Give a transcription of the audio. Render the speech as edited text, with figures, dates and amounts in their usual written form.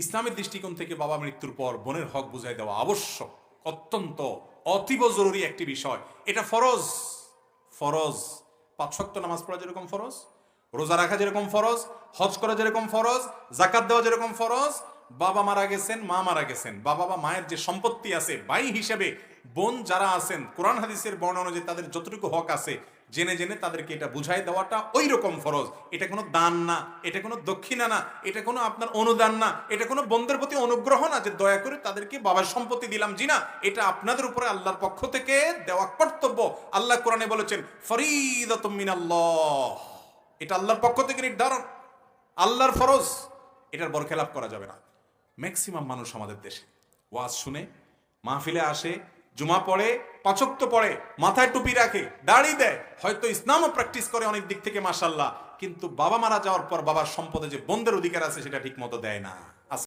ইসলামের দৃষ্টিকোণ থেকে বাবা মৃত্যুর পর বোনের হক বুঝাই দেওয়া আবশ্যক, অত্যন্ত অতীব জরুরি একটি বিষয়। এটা ফরজ। ফরজ ৫ ওয়াক্ত নামাজ পড়া যেরকম ফরজ, রোজা রাখা যেরকম ফরজ, হজ করা যেরকম ফরজ, যাকাত দেওয়া যেরকম ফরজ, বাবা মারা গেছেন, মা মারা গেছেন, বাবা বা মায়ের যে সম্পত্তি আছে ভাই হিসেবে বোন যারা আছেন, কোরআন হাদিসের বর্ণনা অনুযায়ী তাদের যতটুকু হক আছে জেনে জেনে তাদেরকে এটা বুঝাই দেওয়াটা ওই রকম ফরজ। এটা কোনো দান না, এটা কোনো দক্ষিণা না, এটা কোনো আপনার অনুদান না, এটা কোনো বন্ধের প্রতি অনুগ্রহ না যে দয়া করে তাদেরকে বাবার সম্পত্তি দিলাম। জি না, এটা আপনাদের উপরে আল্লাহর পক্ষ থেকে দেওয়া কর্তব্য। আল্লাহ কোরআনে বলেছেন ফরিদাতুম মিনাল্লাহ, এটা আল্লাহর পক্ষ থেকে নির্ধারণ, আল্লাহর ফরজ, এটার বরখেলাপ করা যাবে না। ম্যাক্সিমাম মানুষ আমাদের দেশে ওয়াজ শুনে, মাহফিলে আসে, জুমা পড়ে, ৫ ওয়াক্ত পড়ে, মাথায় টুপি রাখে, দাড়ি দেয়, হয়তো ইসলামও প্র্যাকটিস করে অনেক দিক থেকে মাশাআল্লাহ, কিন্তু বাবা মারা যাওয়ার পর বাবার সম্পদে যে বোনদের অধিকার আছে সেটা ঠিক মতো দেয় না।